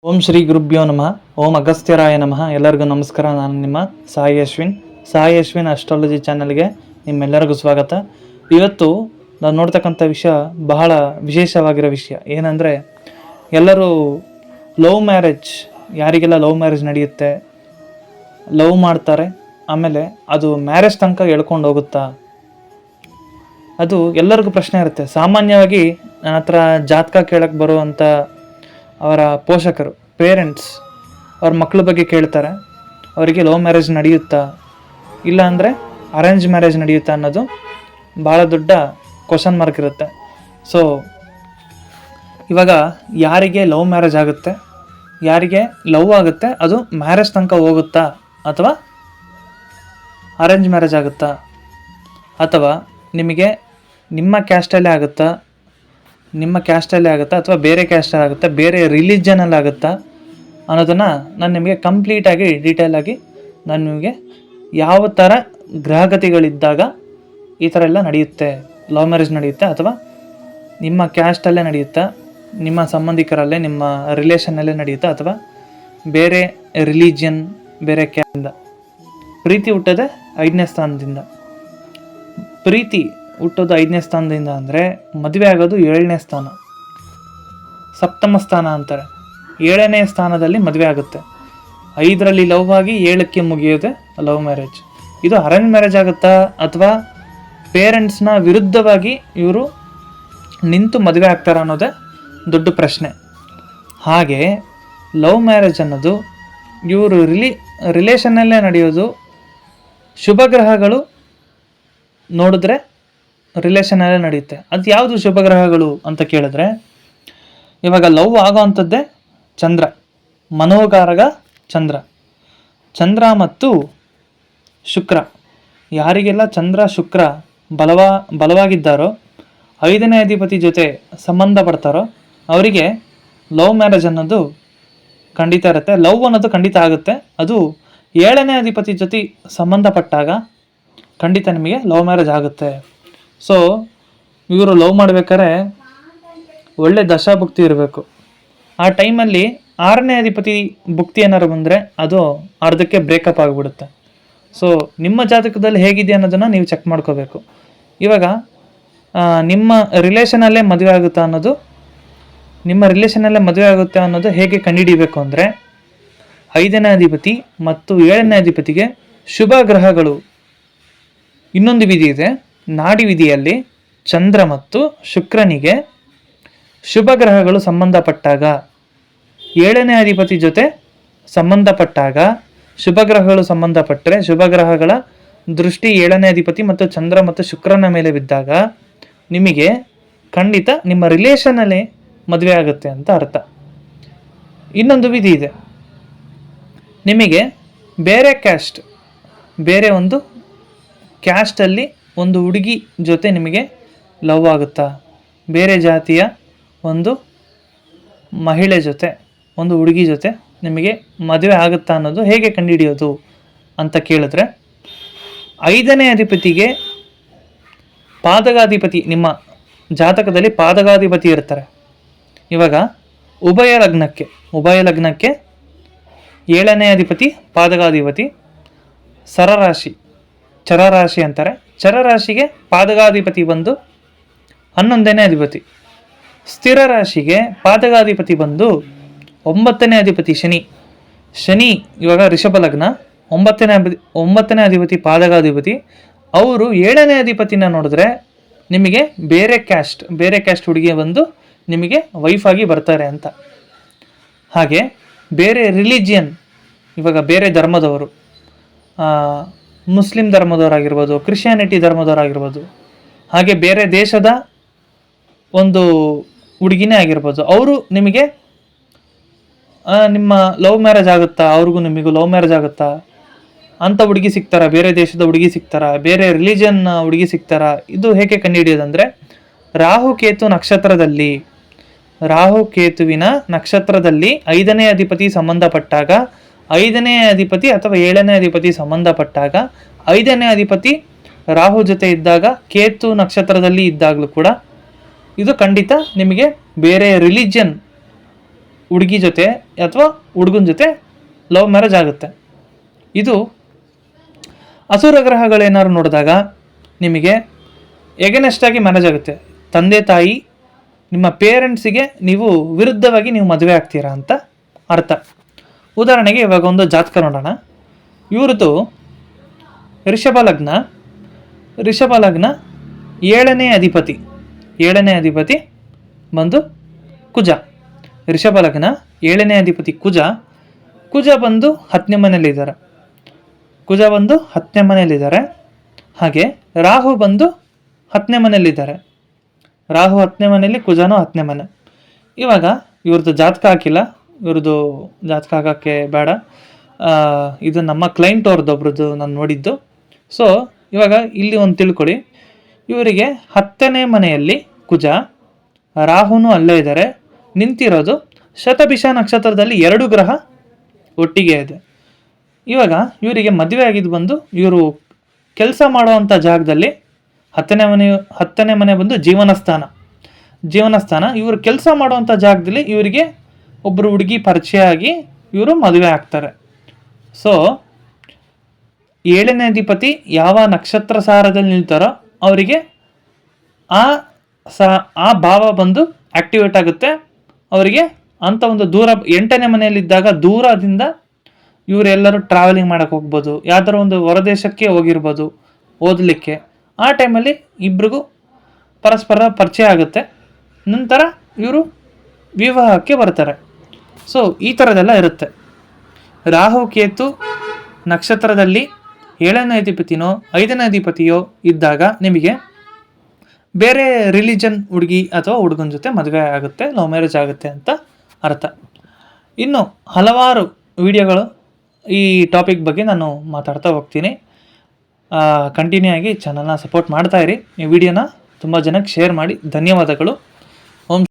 ಓಂ ಶ್ರೀ ಗುರುಭ್ಯೋ ನಮಃ. ಓಂ ಅಗಸ್ತ್ಯರಾಯ ನಮಃ. ಎಲ್ಲರಿಗೂ ನಮಸ್ಕಾರ. ನಾನು ನಿಮ್ಮ ಸಾಯಿ ಅಶ್ವಿನ್ ಅಸ್ಟ್ರಾಲಜಿ ಚಾನಲ್ಗೆ ನಿಮ್ಮೆಲ್ಲರಿಗೂ ಸ್ವಾಗತ. ಇವತ್ತು ನಾವು ನೋಡ್ತಕ್ಕಂಥ ವಿಷಯ ಬಹಳ ವಿಶೇಷವಾಗಿರೋ ವಿಷಯ ಏನಂದರೆ, ಎಲ್ಲರೂ ಲವ್ ಮ್ಯಾರೇಜ್, ಯಾರಿಗೆಲ್ಲ ಲವ್ ಮ್ಯಾರೇಜ್ ನಡೆಯುತ್ತೆ, ಲವ್ ಮಾಡ್ತಾರೆ, ಆಮೇಲೆ ಅದು ಮ್ಯಾರೇಜ್ ತನಕ ಎಳ್ಕೊಂಡು ಹೋಗುತ್ತಾ, ಅದು ಎಲ್ಲರಿಗೂ ಪ್ರಶ್ನೆ ಇರುತ್ತೆ. ಸಾಮಾನ್ಯವಾಗಿ ನನ್ನ ಹತ್ರ ಜಾತಕ ಕೇಳಕ್ಕೆ ಬರುವಂಥ ಅವರ ಪೋಷಕರು, ಪೇರೆಂಟ್ಸ್, ಅವ್ರ ಮಕ್ಕಳ ಬಗ್ಗೆ ಕೇಳ್ತಾರೆ. ಅವರಿಗೆ ಲವ್ ಮ್ಯಾರೇಜ್ ನಡೆಯುತ್ತಾ, ಇಲ್ಲ ಅಂದರೆ ಅರೇಂಜ್ ಮ್ಯಾರೇಜ್ ನಡೆಯುತ್ತಾ ಅನ್ನೋದು ಭಾಳ ದೊಡ್ಡ ಕ್ವಶನ್ ಮಾರ್ಕ್ ಇರುತ್ತೆ. ಸೊ ಇವಾಗ ಯಾರಿಗೆ ಲವ್ ಮ್ಯಾರೇಜ್ ಆಗುತ್ತೆ, ಯಾರಿಗೆ ಲವ್ ಆಗುತ್ತೆ, ಅದು ಮ್ಯಾರೇಜ್ ತನಕ ಹೋಗುತ್ತಾ, ಅಥವಾ ಅರೇಂಜ್ ಮ್ಯಾರೇಜ್ ಆಗುತ್ತಾ, ಅಥವಾ ನಿಮಗೆ ನಿಮ್ಮ ಕ್ಯಾಸ್ಟಲ್ಲೇ ಆಗುತ್ತಾ, ಅಥವಾ ಬೇರೆ ಕ್ಯಾಸ್ಟಲ್ಲಿ ಆಗುತ್ತಾ, ಬೇರೆ ರಿಲಿಜನಲ್ಲಿ ಆಗುತ್ತಾ ಅನ್ನೋದನ್ನು ನಾನು ನಿಮಗೆ ಕಂಪ್ಲೀಟಾಗಿ ಡೀಟೇಲಾಗಿ ನಾನು ನಿಮಗೆ ಯಾವ ಥರ ಗ್ರಹಗತಿಗಳಿದ್ದಾಗ ಈ ಥರ ಎಲ್ಲ ನಡೆಯುತ್ತೆ, ಲವ್ ಮ್ಯಾರೇಜ್ ನಡೆಯುತ್ತೆ, ಅಥವಾ ನಿಮ್ಮ ಕ್ಯಾಸ್ಟಲ್ಲೇ ನಡೆಯುತ್ತಾ, ನಿಮ್ಮ ಸಂಬಂಧಿಕರಲ್ಲೇ, ನಿಮ್ಮ ರಿಲೇಷನ್ನಲ್ಲೇ ನಡೆಯುತ್ತಾ, ಅಥವಾ ಬೇರೆ ರಿಲಿಜಿಯನ್, ಬೇರೆ ಕ್ಯಾಸ್ಟಿಂದ. ಪ್ರೀತಿ ಹುಟ್ಟೋದೆ 5ನೇ ಸ್ಥಾನದಿಂದ. ಪ್ರೀತಿ ಹುಟ್ಟೋದು 5ನೇ ಸ್ಥಾನದಿಂದ ಅಂದರೆ ಮದುವೆ ಆಗೋದು 7ನೇ ಸ್ಥಾನ, ಸಪ್ತಮ ಸ್ಥಾನ ಅಂತಾರೆ. 7ನೇ ಸ್ಥಾನದಲ್ಲಿ ಮದುವೆ ಆಗುತ್ತೆ. 5ರಲ್ಲಿ ಲವ್ ಆಗಿ 7ಕ್ಕೆ ಮುಗಿಯೋದೆ ಲವ್ ಮ್ಯಾರೇಜ್. ಇದು ಅರೇಂಜ್ ಮ್ಯಾರೇಜ್ ಆಗುತ್ತಾ, ಅಥವಾ ಪೇರೆಂಟ್ಸ್ನ ವಿರುದ್ಧವಾಗಿ ಇವರು ನಿಂತು ಮದುವೆ ಆಗ್ತಾರ ಅನ್ನೋದೇ ದೊಡ್ಡ ಪ್ರಶ್ನೆ. ಹಾಗೆ ಲವ್ ಮ್ಯಾರೇಜ್ ಅನ್ನೋದು ಇವರು ರಿಲೇಷನ್ನಲ್ಲೇ ನಡೆಯೋದು. ಶುಭ ಗ್ರಹಗಳು ನೋಡಿದ್ರೆ ರಿಲೇಷನಲ್ಲೇ ನಡೆಯುತ್ತೆ. ಅದು ಯಾವುದು ಶುಭ ಗ್ರಹಗಳು ಅಂತ ಕೇಳಿದ್ರೆ, ಇವಾಗ ಲವ್ ಆಗೋ ಅಂಥದ್ದೇ ಚಂದ್ರ, ಮನೋಗಾರಕ ಚಂದ್ರ ಮತ್ತು ಶುಕ್ರ. ಯಾರಿಗೆಲ್ಲ ಚಂದ್ರ ಶುಕ್ರ ಬಲವಾಗಿದ್ದಾರೋ, 5ನೇ ಅಧಿಪತಿ ಜೊತೆ ಸಂಬಂಧ ಪಡ್ತಾರೋ, ಅವರಿಗೆ ಲವ್ ಮ್ಯಾರೇಜ್ ಅನ್ನೋದು ಖಂಡಿತ ಇರುತ್ತೆ. ಲವ್ ಅನ್ನೋದು ಖಂಡಿತ ಆಗುತ್ತೆ. ಅದು 7ನೇ ಅಧಿಪತಿ ಜೊತೆ ಸಂಬಂಧಪಟ್ಟಾಗ ಖಂಡಿತ ನಿಮಗೆ ಲವ್ ಮ್ಯಾರೇಜ್ ಆಗುತ್ತೆ. ಸೊ ಇವರು ಲವ್ ಮಾಡ್ಬೇಕಾದ್ರೆ ಒಳ್ಳೆ ದಶಾಭುಕ್ತಿ ಇರಬೇಕು. ಆ ಟೈಮಲ್ಲಿ 6ನೇ ಅಧಿಪತಿ ಭುಕ್ತಿ ಏನಾರು ಬಂದರೆ ಅದು ಅರ್ಧಕ್ಕೆ ಬ್ರೇಕಪ್ ಆಗಿಬಿಡುತ್ತೆ. ಸೊ ನಿಮ್ಮ ಜಾತಕದಲ್ಲಿ ಹೇಗಿದೆ ಅನ್ನೋದನ್ನು ನೀವು ಚೆಕ್ ಮಾಡ್ಕೋಬೇಕು. ಇವಾಗ ನಿಮ್ಮ ರಿಲೇಷನಲ್ಲೇ ಮದುವೆ ಆಗುತ್ತೆ ಅನ್ನೋದು ಹೇಗೆ ಕಂಡುಹಿಡಿಬೇಕು ಅಂದರೆ, 5ನೇ ಅಧಿಪತಿ ಮತ್ತು 7ನೇ ಅಧಿಪತಿಗೆ ಶುಭ ಗ್ರಹಗಳು. ಇನ್ನೊಂದು ವಿಧಿ ಇದೆ, ನಾಡಿ ವಿಧಿಯಲ್ಲಿ ಚಂದ್ರ ಮತ್ತು ಶುಕ್ರನಿಗೆ ಶುಭ ಗ್ರಹಗಳು ಸಂಬಂಧಪಟ್ಟಾಗ, 7ನೇ ಅಧಿಪತಿ ಜೊತೆ ಸಂಬಂಧಪಟ್ಟಾಗ, ಶುಭ ಗ್ರಹಗಳು ಸಂಬಂಧಪಟ್ಟರೆ, ಶುಭ ಗ್ರಹಗಳ ದೃಷ್ಟಿ 7ನೇ ಅಧಿಪತಿ ಮತ್ತು ಚಂದ್ರ ಮತ್ತು ಶುಕ್ರನ ಮೇಲೆ ಬಿದ್ದಾಗ ನಿಮಗೆ ಖಂಡಿತ ನಿಮ್ಮ ರಿಲೇಷನಲ್ಲೇ ಮದುವೆ ಆಗುತ್ತೆ ಅಂತ ಅರ್ಥ. ಇನ್ನೊಂದು ವಿಧಿ ಇದೆ, ನಿಮಗೆ ಬೇರೆ ಕ್ಯಾಸ್ಟ್, ಬೇರೆ ಒಂದು ಕ್ಯಾಸ್ಟಲ್ಲಿ ಒಂದು ಹುಡುಗಿ ಜೊತೆ ನಿಮಗೆ ಲವ್ ಆಗುತ್ತಾ, ಬೇರೆ ಜಾತಿಯ ಒಂದು ಮಹಿಳೆ ಜೊತೆ, ಒಂದು ಹುಡುಗಿ ಜೊತೆ ನಿಮಗೆ ಮದುವೆ ಆಗುತ್ತಾ ಅನ್ನೋದು ಹೇಗೆ ಕಂಡುಹಿಡಿಯೋದು ಅಂತ ಕೇಳಿದ್ರೆ, 5ನೇ ಅಧಿಪತಿಗೆ ಪಾದಕಾಧಿಪತಿ, ನಿಮ್ಮ ಜಾತಕದಲ್ಲಿ ಪಾದಕಾಧಿಪತಿ ಇರ್ತಾರೆ. ಇವಾಗ ಉಭಯ ಲಗ್ನಕ್ಕೆ 7ನೇ ಅಧಿಪತಿ ಪಾದಕಾಧಿಪತಿ, ಚರರಾಶಿ ಅಂತಾರೆ. ಚರರಾಶಿಗೆ ಪಾದಕಾಧಿಪತಿ ಬಂದು 11ನೇ ಅಧಿಪತಿ. ಸ್ಥಿರ ರಾಶಿಗೆ ಪಾದಕಾಧಿಪತಿ ಬಂದು 9ನೇ ಅಧಿಪತಿ ಶನಿ. ಇವಾಗ ರಿಷಭ ಲಗ್ನ, 9ನೇ ಅಧಿಪತಿ ಪಾದಕಾಧಿಪತಿ. ಅವರು 7ನೇ ಅಧಿಪತಿನ ನೋಡಿದ್ರೆ ನಿಮಗೆ ಬೇರೆ ಕ್ಯಾಸ್ಟ್ ಹುಡುಗಿ ಬಂದು ನಿಮಗೆ ವೈಫ್ ಆಗಿ ಬರ್ತಾರೆ ಅಂತ. ಹಾಗೆ ಬೇರೆ ರಿಲಿಜಿಯನ್, ಇವಾಗ ಬೇರೆ ಧರ್ಮದವರು, ಮುಸ್ಲಿಂ ಧರ್ಮದವರಾಗಿರ್ಬೋದು, ಕ್ರಿಶ್ಚಿಯಾನಿಟಿ ಧರ್ಮದವರಾಗಿರ್ಬೋದು, ಹಾಗೆ ಬೇರೆ ದೇಶದ ಒಂದು ಹುಡುಗಿನೇ ಆಗಿರ್ಬೋದು, ಅವರು ನಿಮಗೆ ನಿಮ್ಮ ಲವ್ ಮ್ಯಾರೇಜ್ ಆಗುತ್ತಾ, ಅವ್ರಿಗೂ ನಿಮಗೂ ಲವ್ ಮ್ಯಾರೇಜ್ ಆಗುತ್ತಾ ಅಂಥ ಹುಡುಗಿ ಸಿಗ್ತಾರಾ, ಬೇರೆ ದೇಶದ ಹುಡುಗಿ ಸಿಗ್ತಾರಾ, ಬೇರೆ ರಿಲಿಜನ್ ಹುಡುಗಿ ಸಿಗ್ತಾರಾ, ಇದು ಹೇಗೆ ಕಂಡುಹಿಡಿಯೋದಂದರೆ, ರಾಹುಕೇತುವಿನ ನಕ್ಷತ್ರದಲ್ಲಿ 5ನೇ ಅಧಿಪತಿ ಸಂಬಂಧಪಟ್ಟಾಗ, 5ನೇ ಅಧಿಪತಿ ಅಥವಾ 7ನೇ ಅಧಿಪತಿ ಸಂಬಂಧಪಟ್ಟಾಗ, 5ನೇ ಅಧಿಪತಿ ರಾಹು ಜೊತೆ ಇದ್ದಾಗ, ಕೇತು ನಕ್ಷತ್ರದಲ್ಲಿ ಇದ್ದಾಗಲೂ ಕೂಡ ಇದು ಖಂಡಿತ ನಿಮಗೆ ಬೇರೆ ರಿಲಿಜನ್ ಹುಡುಗಿ ಜೊತೆ ಅಥವಾ ಹುಡುಗನ ಜೊತೆ ಲವ್ ಮ್ಯಾರೇಜ್ ಆಗುತ್ತೆ. ಇದು ಅಸುರ ಗ್ರಹಗಳೇನಾದ್ರು ನೋಡಿದಾಗ ನಿಮಗೆ ಎಗನೆಸ್ಟಾಗಿ ಮ್ಯಾರೇಜ್ ಆಗುತ್ತೆ. ತಂದೆ ತಾಯಿ ನಿಮ್ಮ ಪೇರೆಂಟ್ಸಿಗೆ ನೀವು ವಿರುದ್ಧವಾಗಿ ನೀವು ಮದುವೆ ಆಗ್ತೀರಾ ಅಂತ ಅರ್ಥ. ಉದಾಹರಣೆಗೆ ಇವಾಗ ಒಂದು ಜಾತಕ ನೋಡೋಣ. ಇವ್ರದ್ದು ರಿಷಭ ಲಗ್ನ 7ನೇ ಅಧಿಪತಿ ಬಂದು ಕುಜ. ರಿಷಭ ಲಗ್ನ 7ನೇ ಅಧಿಪತಿ ಕುಜ ಬಂದು 10ನೇ ಮನೆಯಲ್ಲಿದ್ದಾರೆ. ಹಾಗೆ ರಾಹು ಬಂದು 10ನೇ ಮನೆಯಲ್ಲಿದ್ದಾರೆ. ರಾಹು 10ನೇ ಮನೆಯಲ್ಲಿ, ಕುಜನೂ 10ನೇ ಮನೆ. ಇವಾಗ ಇವ್ರದ್ದು ಜಾತಕ ಹಾಕಿಲ್ಲ, ಇವ್ರದ್ದು ಜಾತಕ ಹಾಕೋಕ್ಕೆ ಬೇಡ. ಇದು ನಮ್ಮ ಕ್ಲೈಂಟ್ ಅವ್ರದ್ದೊಬ್ರದ್ದು ನಾನು ನೋಡಿದ್ದು. ಸೊ ಇವಾಗ ಇಲ್ಲಿ ಒಂದು ತಿಳ್ಕೊಳ್ಳಿ, ಇವರಿಗೆ 10ನೇ ಮನೆಯಲ್ಲಿ ಕುಜ, ರಾಹುನು ಅಲ್ಲೇ ಇದ್ದಾರೆ. ನಿಂತಿರೋದು ಶತಭಿಷ ನಕ್ಷತ್ರದಲ್ಲಿ 2 ಗ್ರಹ ಒಟ್ಟಿಗೆ ಇದೆ. ಇವಾಗ ಇವರಿಗೆ ಮದುವೆ ಆಗಿದ್ದು ಬಂದು ಇವರು ಕೆಲಸ ಮಾಡುವಂಥ ಜಾಗದಲ್ಲಿ 10ನೇ ಮನೆ ಬಂದು ಜೀವನಸ್ಥಾನ. ಇವರು ಕೆಲಸ ಮಾಡುವಂಥ ಜಾಗದಲ್ಲಿ ಇವರಿಗೆ ಒಬ್ಬರು ಹುಡುಗಿ ಪರಿಚಯ ಆಗಿ ಇವರು ಮದುವೆ ಆಗ್ತಾರೆ. ಸೊ 7ನೇ ಅಧಿಪತಿ ಯಾವ ನಕ್ಷತ್ರ ಸಾರದಲ್ಲಿ ನಿಲ್ತಾರೋ ಅವರಿಗೆ ಆ ಭಾವ ಬಂದು ಆಕ್ಟಿವೇಟ್ ಆಗುತ್ತೆ. ಅವರಿಗೆ ಅಂಥ ಒಂದು ದೂರ 8ನೇ ಮನೆಯಲ್ಲಿದ್ದಾಗ ದೂರದಿಂದ ಇವರೆಲ್ಲರೂ ಟ್ರಾವೆಲಿಂಗ್ ಮಾಡೋಕ್ಕೆ ಹೋಗ್ಬೋದು, ಯಾವ್ದಾರು ಒಂದು ಹೊರದೇಶಕ್ಕೆ ಹೋಗಿರ್ಬೋದು ಓದಲಿಕ್ಕೆ. ಆ ಟೈಮಲ್ಲಿ ಇಬ್ರಿಗೂ ಪರಸ್ಪರ ಪರಿಚಯ ಆಗುತ್ತೆ. ನಂತರ ಇವರು ವಿವಾಹಕ್ಕೆ ಬರ್ತಾರೆ. ಸೊ ಈ ಥರದ್ದೆಲ್ಲ ಇರುತ್ತೆ. ರಾಹು ಕೇತು ನಕ್ಷತ್ರದಲ್ಲಿ 7ನೇ ಅಧಿಪತಿನೋ 5ನೇ ಅಧಿಪತಿಯೋ ಇದ್ದಾಗ ನಿಮಗೆ ಬೇರೆ ರಿಲಿಜನ್ ಹುಡುಗಿ ಅಥವಾ ಹುಡುಗನ ಜೊತೆ ಮದುವೆ ಆಗುತ್ತೆ, ಲವ್ ಮ್ಯಾರೇಜ್ ಆಗುತ್ತೆ ಅಂತ ಅರ್ಥ. ಇನ್ನು ಹಲವಾರು ವಿಡಿಯೋಗಳು ಈ ಟಾಪಿಕ್ ಬಗ್ಗೆ ನಾನು ಮಾತಾಡ್ತಾ ಹೋಗ್ತೀನಿ. ಕಂಟಿನ್ಯೂ ಆಗಿ ಚಾನಲ್ನ ಸಪೋರ್ಟ್ ಮಾಡ್ತಾಯಿರಿ. ಈ ವಿಡಿಯೋನ ತುಂಬ ಜನಕ್ಕೆ ಶೇರ್ ಮಾಡಿ. ಧನ್ಯವಾದಗಳು.